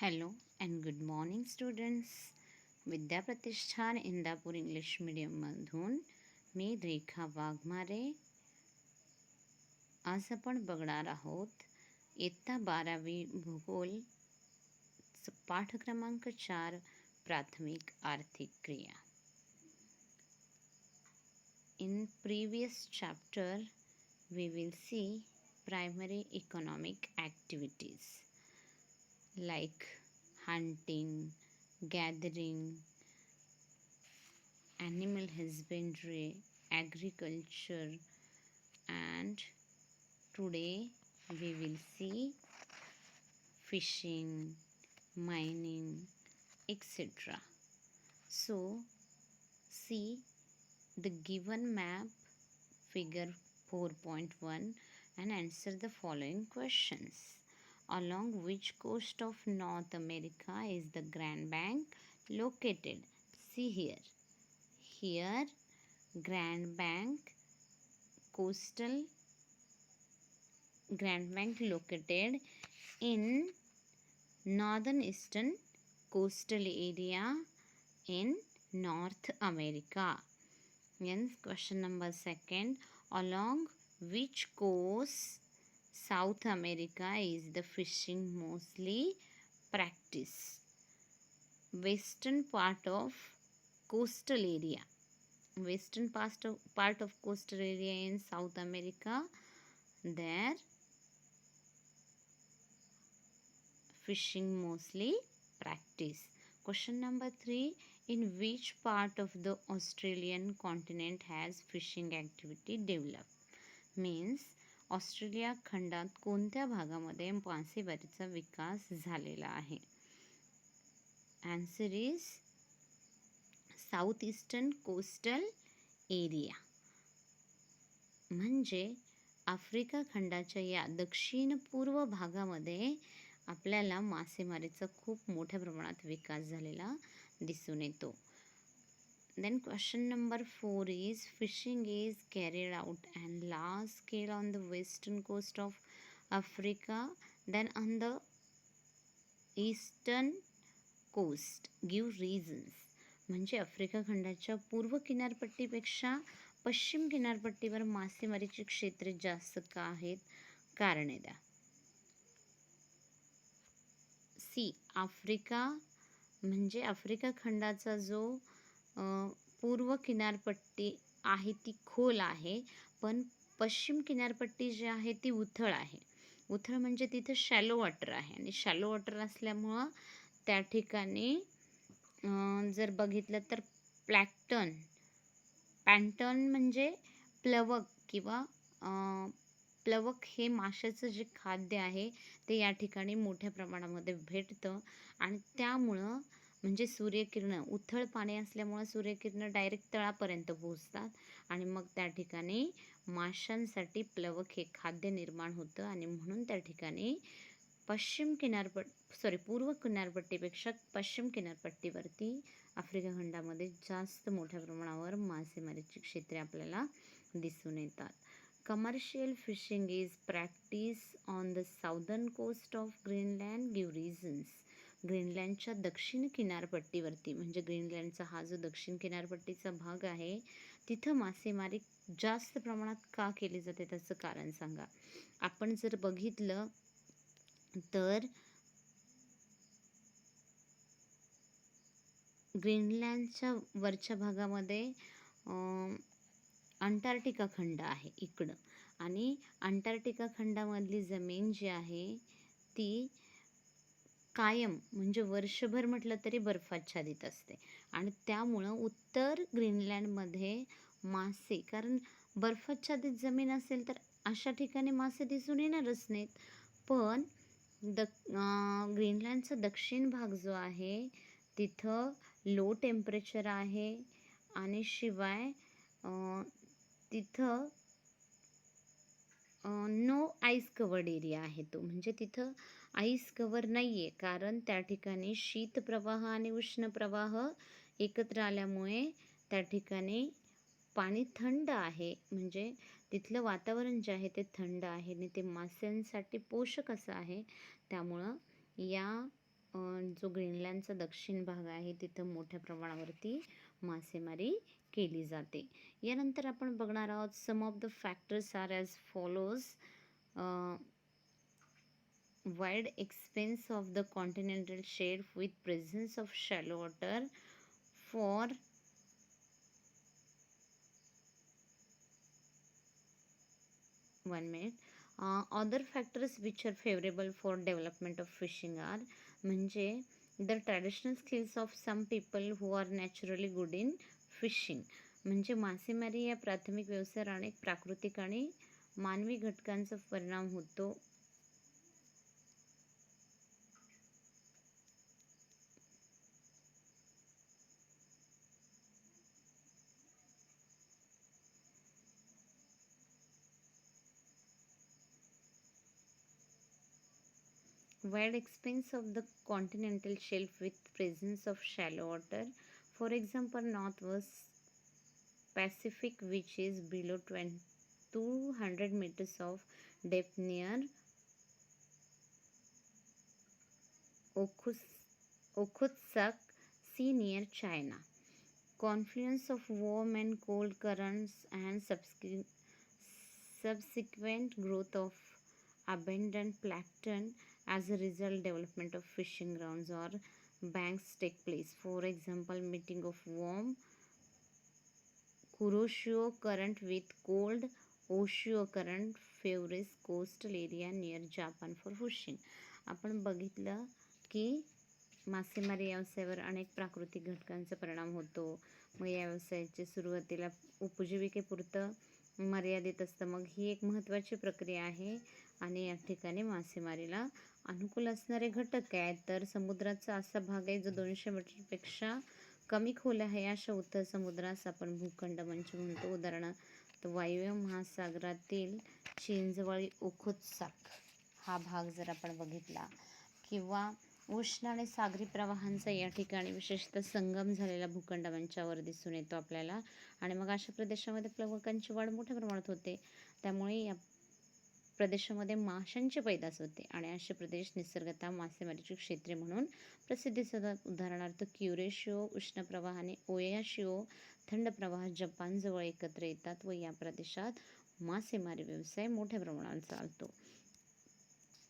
Hello and good morning students. Vidya Pratishthan Indapur English मीडियममधून मी रेखा वाघमारे. आज आपण बघणार आहोत इयत्ता 12वी भूगोल पाठ क्रमांक 4 प्राथमिक आर्थिक क्रिया. In previous chapter we will see primary economic activities like hunting, gathering, animal husbandry, agriculture, and today we will see fishing, mining, etc. So see the given map figure 4.1 and answer the following questions. Along which coast of North America is the Grand Bank located? See here. Here Grand Bank located in northern eastern coastal area in North America. Then question number 2. Along which coast South America is the fishing mostly practiced? Western part of coastal area. Western part of coastal area in South America, there fishing mostly practiced. Question number 3. In which part of the Australian continent has fishing activity developed? Means Australia खंडात कोणत्या भागामध्ये मासेमारीचा विकास झालेला आहे? Answer is south eastern coastal area. म्हणजे Africa खंडाच्या या दक्षिण पूर्व भागामध्ये आपल्याला मासेमारीचा खूप मोठ्या प्रमाणात विकास झालेला दिसून येतो. Then question number 4 is fishing is carried out on large scale on the western coast of Africa, then on the eastern coast. Give reasons. म्हणजे आफ्रिका खंडाच्या पूर्व किनारपट्टीपेक्षा पश्चिम किनारपट्टीवर मासेमारीची क्षेत्रे जास्त का आहेत? कारणे द्या. सी आफ्रिका म्हणजे आफ्रिका खंडाचा जो पूर्व किनारपट्टी आहे ती खोल आहे, पण पश्चिम किनारपट्टी जी आहे ती उथळ आहे. उथळ म्हणजे तिथे शॅलो वॉटर आहे आणि शॅलो वॉटर असल्यामुळं त्या ठिकाणी जर बघितलं तर पॅन्टन म्हणजे प्लवक किंवा प्लवक हे माशाचं जे खाद्य आहे ते या ठिकाणी मोठ्या प्रमाणामध्ये भेटतं आणि त्यामुळं म्हणजे सूर्यकिरणं उथळ पाणी असल्यामुळं सूर्यकिरणं डायरेक्ट तळापर्यंत पोहोचतात आणि मग त्या ठिकाणी माशांसाठी प्लवक हे खाद्य निर्माण होतं आणि म्हणून त्या ठिकाणी पूर्व किनारपट्टीपेक्षा पश्चिम किनारपट्टीवरती आफ्रिका खंडामध्ये जास्त मोठ्या प्रमाणावर मासेमारीची क्षेत्रे आपल्याला दिसून येतात. Commercial fishing is practice on the southern coast of Greenland. Give reasons. ग्रीनलँडच्या दक्षिण किनारपट्टीवरती म्हणजे ग्रीनलँडचा हा जो दक्षिण किनारपट्टीचा भाग आहे तिथं मासेमारी जास्त प्रमाणात का केली जाते त्याचं कारण सांगा. आपण जर बघितलं तर ग्रीनलँडच्या वरच्या भागामध्ये अंटार्क्टिका खंड आहे इकडं आणि अंटार्क्टिका खंडामधली जमीन जी आहे ती कायम म्हणजे वर्षभर म्हटलं तरी बर्फाच्छादित असते आणि त्यामुळं उत्तर ग्रीनलँडमध्ये मासे, कारण बर्फाच्छादित जमीन असेल तर अशा ठिकाणी मासे दिसून येणारच नाहीत. पण ग्रीनलँडचा दक्षिण भाग जो आहे तिथं लो टेम्परेचर आहे आणि शिवाय तिथं नो आईस कवर्ड एरिया आहे तो, म्हणजे तिथं आईस कवर नाही आहे, कारण त्या ठिकाणी शीतप्रवाह आणि उष्ण प्रवाह एकत्र आल्यामुळे त्या ठिकाणी पाणी थंड आहे, म्हणजे तिथलं वातावरण जे आहे ते थंड आहे आणि ते माशांसाठी पोषक असं आहे. त्यामुळं या जो ग्रीनलँडचा दक्षिण भाग आहे तिथं मोठ्या प्रमाणावरती मासेमारी केली जाते. यानंतर आपण बघणार आहोत some of the factors are as follows. Wide expanse of the continental shelf with presence of shallow water for one minute. Other factors which are favorable for development of fishing are म्हणजे the traditional skills of some people who are naturally good in fishing. म्हणजे मासेमारी या प्राथमिक व्यवसायावर अनेक प्राकृतिक आणि मानवी घटकांचा परिणाम होतो. Wide expanse of the continental shelf with presence of shallow water. For example, northwest Pacific, which is below 200 meters of depth near Okhotsk Sea near China. Confluence of warm and cold currents and subsequent growth of abundant plankton. As a result, development of fishing grounds or banks take place. For example, meeting of warm Kuroshio current with cold Oshio current favors coastal area near Japan for fishing. आपण बघितलं की मासेमारी व्यवसायावर अनेक प्राकृतिक घटकांचा परिणाम होतो. मग या व्यवसायाचे सुरुवातीला उपजीविकेपुरतं मर्यादित असतं. मग ही एक महत्त्वाची प्रक्रिया आहे आणि या ठिकाणी मासेमारीला अनुकूल असणारे घटक काय तर समुद्राचा असा भाग आहे जो 200 मीटरपेक्षा कमी खोल आहे. अशा उत्तर समुद्रास आपण भूखंड मंच म्हणतो. उदाहरणार्थ वायव्य महासागरातील चीनजवळ ओखोत्स्क हा भाग जर आपण बघितला किंवा उष्ण आणि सागरी प्रवाहांचा या ठिकाणी विशेषतः संगम झालेला भूखंड मंचावर दिसून येतो आपल्याला. आणि मग अशा प्रदेशामध्ये प्लवकांची वाढ मोठ्या प्रमाणात होते. त्यामुळे या प्रदेशामध्ये माशांची पैदास होते आणि असे प्रदेश निसर्गतः मासेमारीची क्षेत्रे म्हणून प्रसिद्धीस होतात. उदाहरणार्थ क्युरेशिओ उष्ण प्रवाह आणि ओयाशिओ थंड प्रवाह जपानजवळ एकत्र येतात व या प्रदेशात मासेमारी व्यवसाय मोठ्या प्रमाणात चालतो.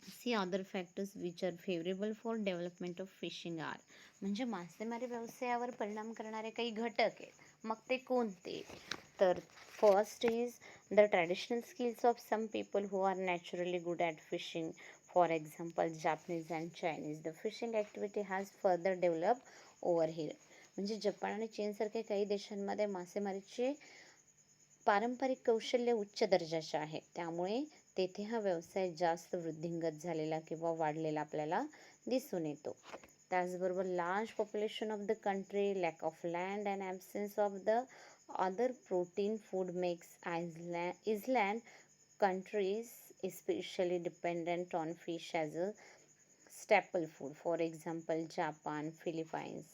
See other factors which are favourable for development of fishing are. म्हणजे मासेमारी व्यवसायावर परिणाम करणारे काही घटक आहेत. मग ते कोणते तर first is the traditional skills of some people who are naturally good at fishing. For example Japanese and Chinese. The fishing activity has further develop over here. म्हणजे जपान आणि चीनसारख्या काही देशांमध्ये मासेमारीचे पारंपरिक कौशल्य उच्च दर्जाचे आहे. त्यामुळे तेथे हा व्यवसाय जास्त वृद्धिंगत झालेला किंवा वाढलेला आपल्याला दिसून येतो. त्याचबरोबर large population of the country, lack of land and absence of the other protein food makes island countries especially dependent on fish as a staple food. For example, Japan, Philippines.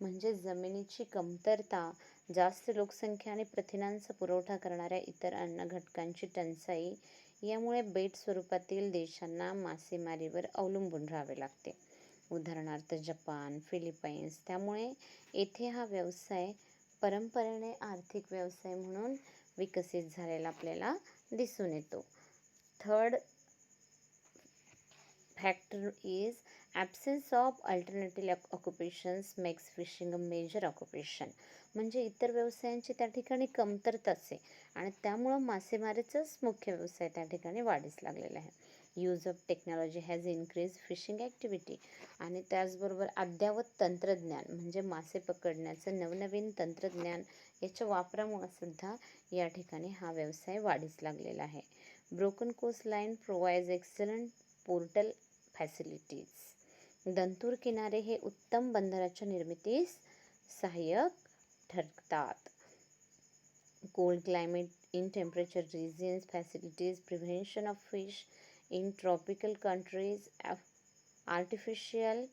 म्हणजे जमिनीची कमतरता, जास्त लोकसंख्या आणि प्रथिनांचा पुरवठा करणाऱ्या इतर अन्न घटकांची टंचाई यामुळे बेट स्वरूपातील देशांना मासेमारीवर अवलंबून राहावे लागते. उदाहरणार्थ जपान, फिलिपाईन्स. त्यामुळे येथे हा व्यवसाय परंपरेने आर्थिक व्यवसाय म्हणून विकसित झालेला आपल्याला दिसून येतो. Third factor is absence of alternative occupations makes fishing a major occupation. म्हणजे इतर व्यवसायांची त्या ठिकाणी कमतरता आहे आणि त्यामुळं मासेमारीचाच मुख्य व्यवसाय त्या ठिकाणी वाढीस लागलेला आहे. Use of technology has increase fishing activity. आणि त्याचबरोबर अद्ययावत तंत्रज्ञान म्हणजे मासे पकडण्याचं नवनवीन तंत्रज्ञान याच्या वापरामुळे सुद्धा या ठिकाणी हा व्यवसाय वाढीस लागलेला आहे. Broken coast line provides excellent portal facilities. दंतूर किनारे हे उत्तम बंदराच्या निर्मितीस सहाय्यक ठरतात. Cold climate in temperature regions facilities prevention of fish in tropical countries. Artificial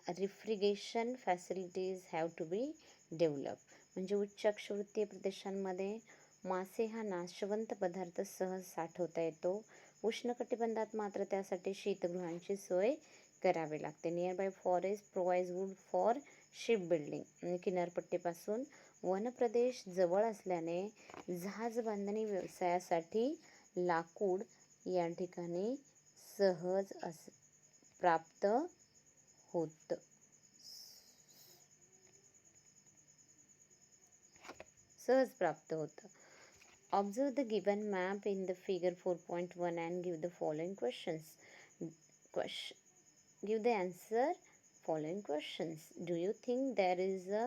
refrigeration facilities have to be develop. म्हणजे उच्च अक्षवृत्तीय प्रदेशांमध्ये मासे हा नाशवंत पदार्थ सहज साठवता येतो. उष्णकटिबंधात मात्र त्यासाठी शीतगृहांची सोय करावे लागते. Near by forest provides wood for ship building. आणि किनारपट्टीपासून वनप्रदेश जवळ असल्याने जहाज बांधणी व्यवसायासाठी लाकूड या ठिकाणी सहज प्राप्त होतं. सहज प्राप्त होतं. Observe the given map in the figure 4.1 and give the following questions. Give the answer following questions. Do you think there is a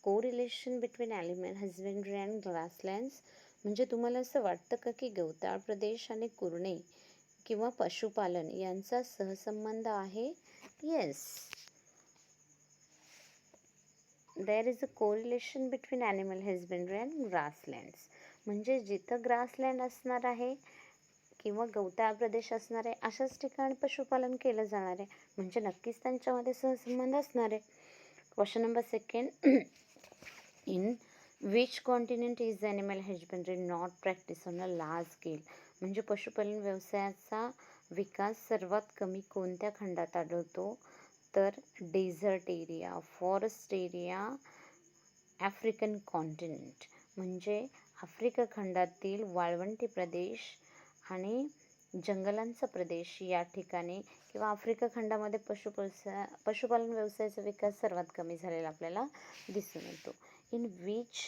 correlation between animal husbandry and grasslands? म्हणजे तुम्हाला असं वाटतं का की गवताळ प्रदेश आणि कुरणे किंवा पशुपालन यांचा सहसंबंध आहे? Yes. There is a correlation between animal husbandry and grasslands. म्हणजे जिथं ग्रासलँड असणार आहे किंवा गवताळ प्रदेश असणार आहे अशाच ठिकाणी पशुपालन केलं जाणार आहे, म्हणजे नक्कीच त्यांच्यामध्ये सहसंबंध असणार आहे. Question number second. In which continent is animal husbandry not practice on a large scale. म्हणजे पशुपालन व्यवसायाचा विकास सर्वात कमी कोणत्या खंडात आढळतो? तर desert area, forest area, African continent. म्हणजे आफ्रिका खंडातील वाळवंटी प्रदेश आणि जंगलांचा प्रदेश या ठिकाणी किंवा आफ्रिका खंडामध्ये पशुपालन व्यवसायाचा विकास सर्वात कमी झालेला आपल्याला दिसून येतो. In which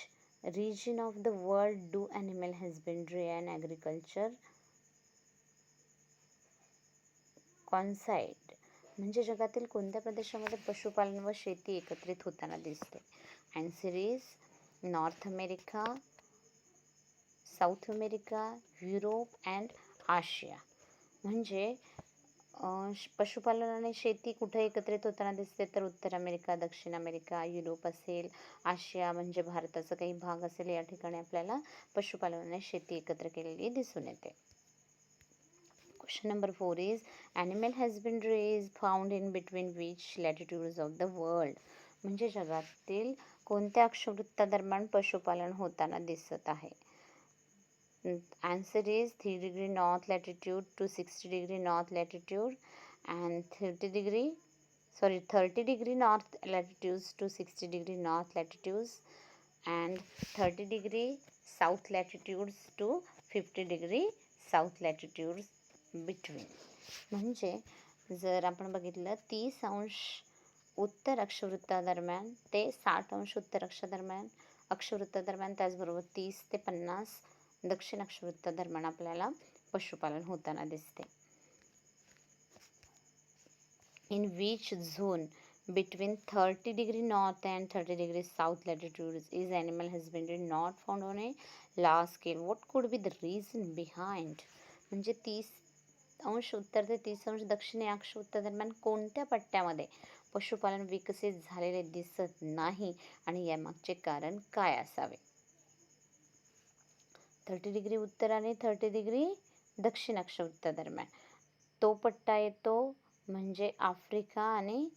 region of the world do animal husbandry and agriculture coincide. म्हणजे जगातील कोणत्या प्रदेशामध्ये पशुपालन व शेती एकत्रित होताना दिसते? Answer is North America, South America, Europe and Asia. म्हणजे पशुपालन आणि शेती कुठे एकत्रित होताना दिसते? तर उत्तर अमेरिका, दक्षिण अमेरिका, युरोप असेल, आशिया म्हणजे भारताचा काही भाग असेल, या ठिकाणी आपल्याला पशुपालन आणि शेती एकत्र केलेली दिसून येते. Question number 4 is animal husbandry is found in between which latitudes of the world. म्हणजे जगातील कोणत्या अक्षवृत्तादरम्यान पशुपालन होताना दिसत आहे? Answer is 3 degree north latitude to 60 degree north latitude and 30 degree north latitudes to 60 degree north latitudes and 30 degree south latitudes to 50 degree south latitudes between. म्हणजे जर आपण बघितलं 30 अंश उत्तर अक्षवृत्तादरम्यान ते 60 अंश उत्तर अक्षवृत्तादरम्यान, त्याचबरोबर 30 ते 50 दक्षिण अक्षवृत्तादरम्यान आपल्याला पशुपालन होताना दिसते. In which zone between 30 degree north and 30 degree south latitudes is animal husbandry not found on a large scale? What could be the reason behind? म्हणजे 30 अंश उत्तर ते 30 अंश दक्षिण या अक्षवृत्तादरम्यान कोणत्या पट्ट्यामध्ये पशुपालन विकसित झालेले दिसत नाही आणि यामागचे कारण काय असावे? 30 डिग्री उत्तर आणि 30 डिग्री दक्षिण अक्षवृत्तादरम्यान तो पट्टा येतो म्हणजे आफ्रिका आणि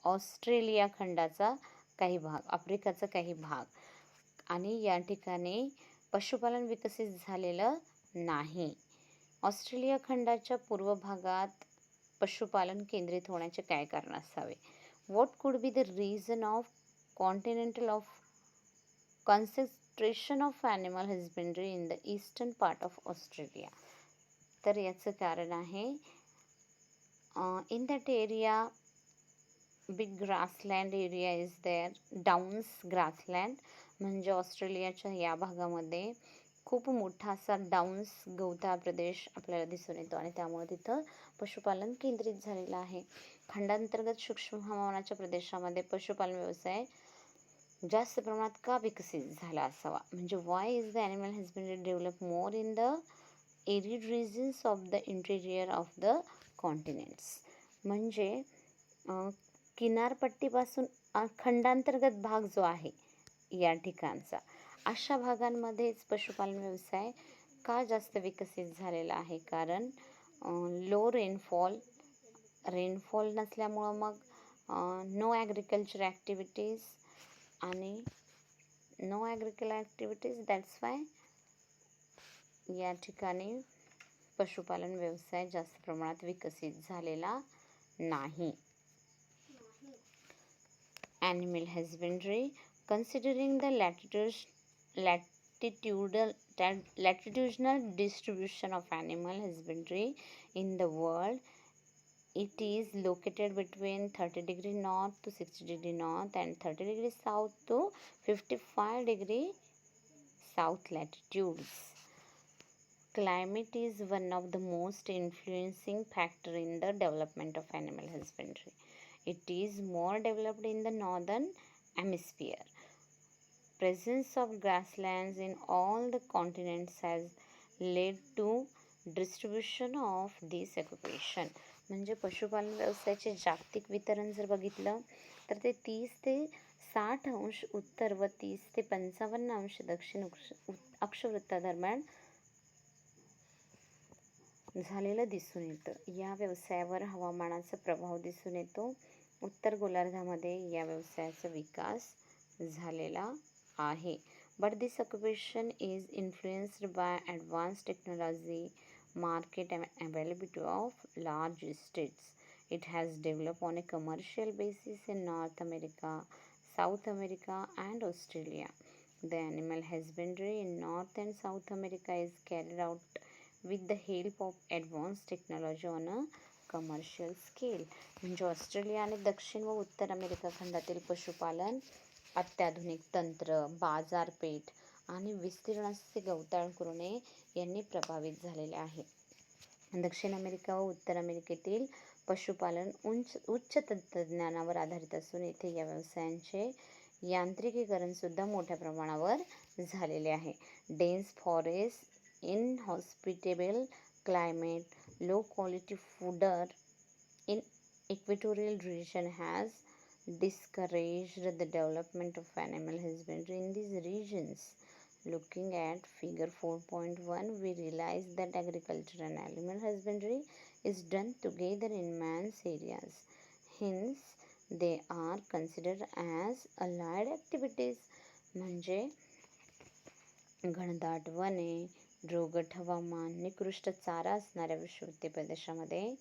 ऑस्ट्रेलिया खंडाचा काही भाग, आफ्रिकाचा काही भाग. आणि या ठिकाणी पशुपालन विकसित झालेलं नाही. ऑस्ट्रेलिया खंडाच्या पूर्व भागात पशुपालन केंद्रित होण्याचे काय कारण असावे? What could be the reason of continental of concentration of animal husbandry in the eastern part of Australia? तर याचं कारण आहे in that area big grassland area is there, downs grassland. म्हणजे ऑस्ट्रेलियाच्या या भागामध्ये खूप मोठा असा डाऊन्स गवताळ प्रदेश आपल्याला दिसून येतो आणि त्यामुळे तिथं पशुपालन केंद्रित झालेलं आहे. खंडांतर्गत सूक्ष्म हवामानाच्या प्रदेशामध्ये पशुपालन व्यवसाय जास्त प्रमाणात का विकसित झाला असावा? म्हणजे why is the animal husbandry develop more in the arid regions of the interior of the continents. म्हणजे किनारपट्टीपासून खंडांतर्गत भाग जो आहे या ठिकाणचा, अशा भागांमध्येच पशुपालन व्यवसाय का जास्त विकसित झालेला आहे? कारण लो रेनफॉल नसल्यामुळं मग नो ॲग्रिकल्चर ॲक्टिव्हिटीज आणि दॅट्स वाय या ठिकाणी पशुपालन व्यवसाय जास्त प्रमाणात विकसित झालेला नाही. Animal husbandry, considering the latitudinal distribution of animal husbandry in the world, it is located between 30 degree north to 60 degree north and 30 degree south to 55 degree south latitudes. Climate is one of the most influencing factor in the development of animal husbandry. It is more developed in the northern hemisphere. Presence of grasslands in all the continents has led to distribution of this occupation. म्हणजे पशुपालन व्यवसायाचे जागतिक वितरण जर बघितलं तर ते 30 ते 60 अंश उत्तर व 30 ते 55 अंश दक्षिण अक्षवृत्तादरम्यान झालेलं दिसून येतं. या व्यवसायावर हवामानाचा प्रभाव दिसून येतो. उत्तर गोलार्धामध्ये या व्यवसायाचा विकास झालेला आहे. But this occupation is influenced by advance technology, market availability of large estates. It has developed on a commercial basis in North America, South America, and Australia. The animal husbandry in North and South America is carried out with the help of advanced technology on a commercial scale. म्हणजे Australia आणि दक्षिण व उत्तर America खंडातील पशुपालन अत्याधुनिक तंत्र, बाजारपेठ आणि विस्तीर्णाचे गवताळ करणे यांनी प्रभावित झालेले आहे. दक्षिण अमेरिका व उत्तर अमेरिकेतील पशुपालन उच्च तंत्रज्ञानावर आधारित असून येथे या व्यवसायांचे यांत्रिकीकरण सुद्धा मोठ्या प्रमाणावर झालेले आहे. Dense forest, inhospitable climate, low quality fodder in equatorial region has discouraged the development of animal husbandry in these regions. Looking at figure 4.1, we realize that agriculture and animal husbandry is done together in man's areas. Hence, they are considered as allied activities. म्हणजे घनदाट वने, रोगट हवामान, निकृष्ट चारा असणाऱ्या विषुववृत्तीय प्रदेशामध्ये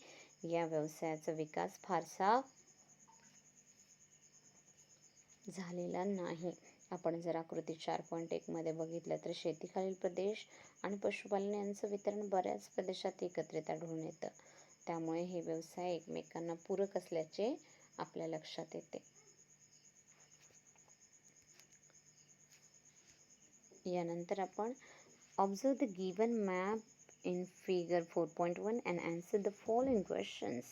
या व्यवसायाचा विकास फारसा झालेला नाही. आपण जर आकृती 4.1 मध्ये बघितलं तर शेतीखालील प्रदेश आणि पशुपालन यांचं वितरण बऱ्याच प्रदेशात एकत्रित आढळून येतं. त्यामुळे हे व्यवसाय एकमेकांना पूरक असल्याचे आपल्या लक्षात येते. यानंतर आपण observe the given map in figure 4.1 and answer the following questions.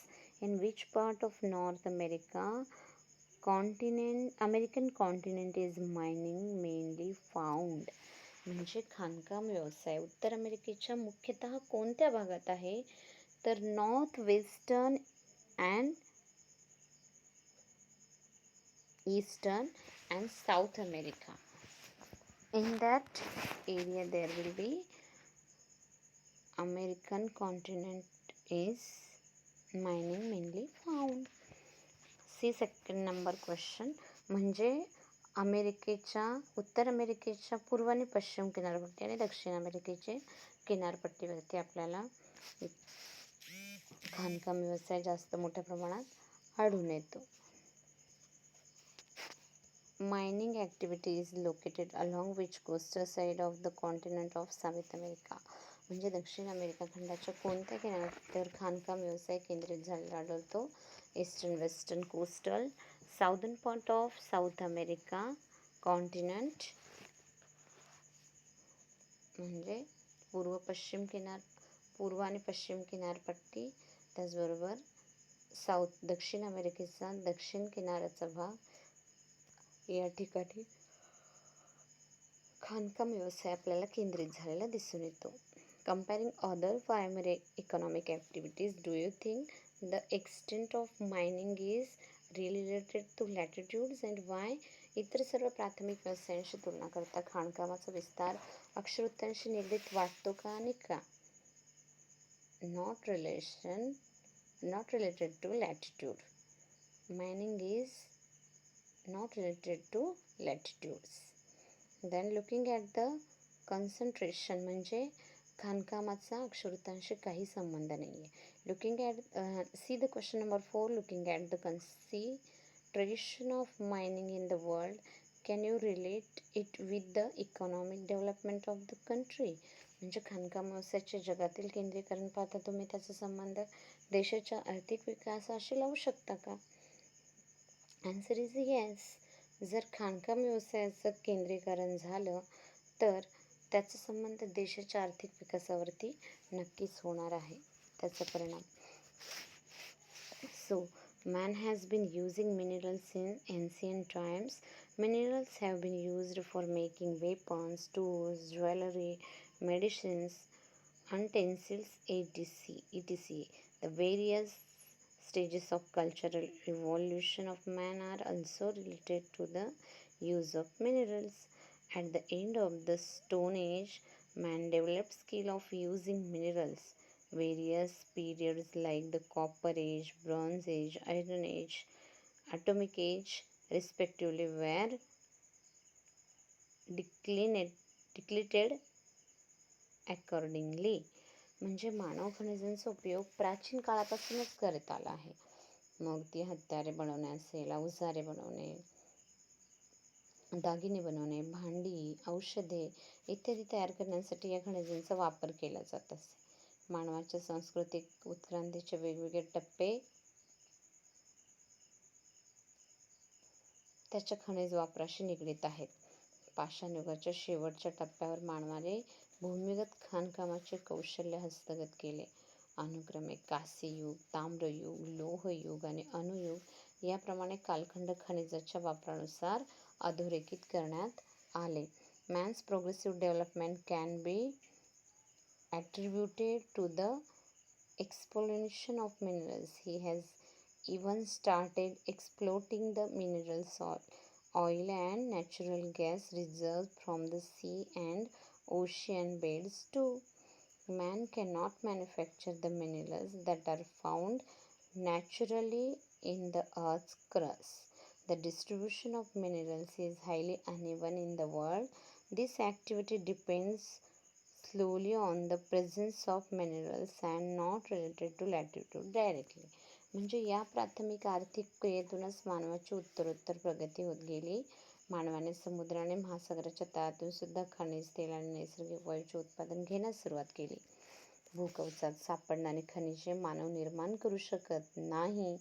In which part of North American continent is mining mainly found? म्हणजे खाणकाम व्यवसाय उत्तर अमेरिकेच्या मुख्यतः कोणत्या भागात आहे? तर north western and eastern and south America. In that area there will be American continent is mining mainly found. See second number question. म्हणजे उत्तर अमेरिकेच्या पूर्व आणि पश्चिम किनारपट्टी आणि दक्षिण अमेरिकेचे किनारपट्टीवरती आपल्याला खाणकाम व्यवसाय जास्त मोठ्या प्रमाणात आढळून येतो. Mining activity is located along which coastal side of the continent of South America. म्हणजे दक्षिण अमेरिका खंडाच्या कोणत्या किनाऱ्यावर खाणकाम व्यवसाय केंद्रित झालेला आढळतो? Eastern, western, coastal, southern part of south America continent म्हणजे पूर्व आणि पश्चिम किनारपट्टी, त्याचबरोबर दक्षिण अमेरिकेचा दक्षिण किनाऱ्याचा भाग, या ठिकाणी खाणकाम व्यवसाय आपल्याला केंद्रित झालेला दिसून येतो. Comparing other primary economic activities, do you think the extent of mining is related to latitudes and why? इतर सर्व प्राथमिक व्यवसायांशी तुलना करता खाणकामाचा विस्तार अक्षवृत्तांशी निगडीत वाटतो का आणि का? Not related to latitude. Mining is not related to latitudes. Then looking at the concentration म्हणजे खाणकामाचा अक्षरतांशी काही संबंध नाही आहे. Looking at see the question number 4, looking at the concentration of mining in the world, can you relate it with the economic development of the country? म्हणजे खाणकाम व्यवसायाचे जगातील केंद्रीकरण पाहता तुम्ही त्याचा संबंध देशाच्या आर्थिक विकासाशी लावू शकता का? Answer is yes. जर खाणकाम व्यवसायाचं केंद्रीकरण झालं तर त्याचा संबंध देशाच्या आर्थिक विकासावरती नक्कीच होणार आहे, त्याचा परिणाम. So man has been using minerals since ancient times. Minerals have been used for making weapons, tools, jewelry, medicines, utensils, etc. The various stages of cultural evolution of man are also related to the use of minerals. At the end of the Stone Age, man developed skill of using minerals. Various periods like the Copper Age, Bronze Age, Iron Age, Atomic Age, respectively, were depleted accordingly. म्हणजे मानव खनिजांचा उपयोग प्राचीन काळापासूनच करत आला आहे. मग ती हत्यारे बनवणे असेल, अवजारे बनवणे, दागिने बनवणे, भांडी, औषधे इत्यादी तयार करण्यासाठी या खनिजांचा वापर केला जात असे. मानवाच्या सांस्कृतिक उत्क्रांतीचे वेगवेगळे टप्पे त्याच्या खनिज वापराशी निगडीत आहेत. पाषाण युगाच्या शेवटच्या टप्प्यावर मानवाने भूमिगत खाणकामाचे कौशल्य हस्तगत केले. अनुक्रमे कांस्ययुग, ताम्रयुग, लोहयुग आणि अणुयुग याप्रमाणे कालखंड खनिजाच्या वापरानुसार अधोरेखित करण्यात आले. Man's progressive development can be attributed to the exploration of minerals. He has even started exploiting the minerals, oil and natural gas reserves from the sea and ocean beds too. Man cannot manufacture the minerals that are found naturally in the earth's crust. The distribution of minerals is highly uneven in the world. This activity depends slowly on the presence of minerals and not related to latitude directly. म्हणजे या प्राथमिक आर्थिक क्रियेतूनच मानवाची उत्तरोत्तर प्रगती होत गेली. मानवाने समुद्र आणि महासागराच्या तळातून सुद्धा खनिज तेल आणि नैसर्गिक वायूचे उत्पादन घेण्यास सुरुवात केली. भूकवचात सापडणारी खनिजे मानव निर्माण करू शकत नाही.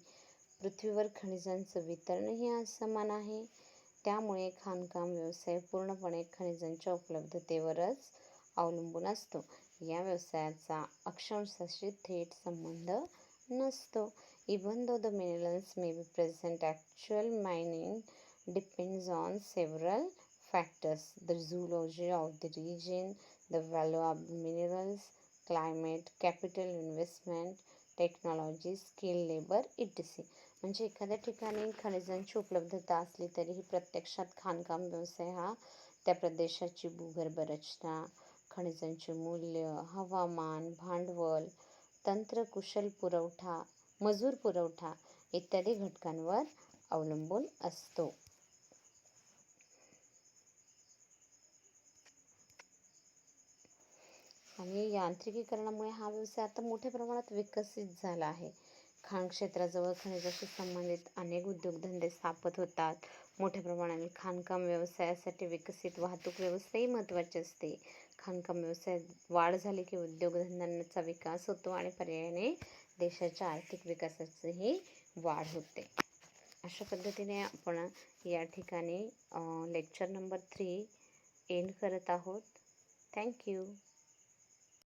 पृथ्वीवर खनिजांचं वितरणही असमान आहे. त्यामुळे खाणकाम व्यवसाय पूर्णपणे खनिजांच्या उपलब्धतेवरच अवलंबून असतो. या व्यवसायाचा अक्षांशाशी थेट संबंध नसतो. Even though the minerals may be present, actual mining depends on several factors: the zoology of the region, the value of the minerals, climate, capital investment, technology, skill, labour, etc. म्हणजे एखाद्या ठिकाणी खनिजांची उपलब्धता असली तरीही प्रत्यक्षात खाणकाम व्यवसाय हा त्या प्रदेशाची भूगर्भ रचना, खनिजांचे मूल्य, हवामान, भांडवल, तंत्र, कुशल पुरवठा, मजूर पुरवठा इत्यादी घटकांवर अवलंबून असतो. आणि यांत्रिकीकरणामुळे हा व्यवसाय आता मोठ्या प्रमाणात विकसित झाला आहे. खाण क्षेत्राजवळ खनिजाशी संबंधित अनेक उद्योगधंदे स्थापित होतात. मोठ्या प्रमाणाने खाणकाम व्यवसायासाठी विकसित वाहतूक व्यवस्थाही महत्त्वाची असते. खाणकाम व्यवसायात वाढ झाली की उद्योगधंद्यांचा विकास होतो आणि पर्यायाने देशाच्या आर्थिक विकासाचीही वाढ होते. अशा पद्धतीने आपण या ठिकाणी लेक्चर नंबर 3 एंड करत आहोत. थँक्यू.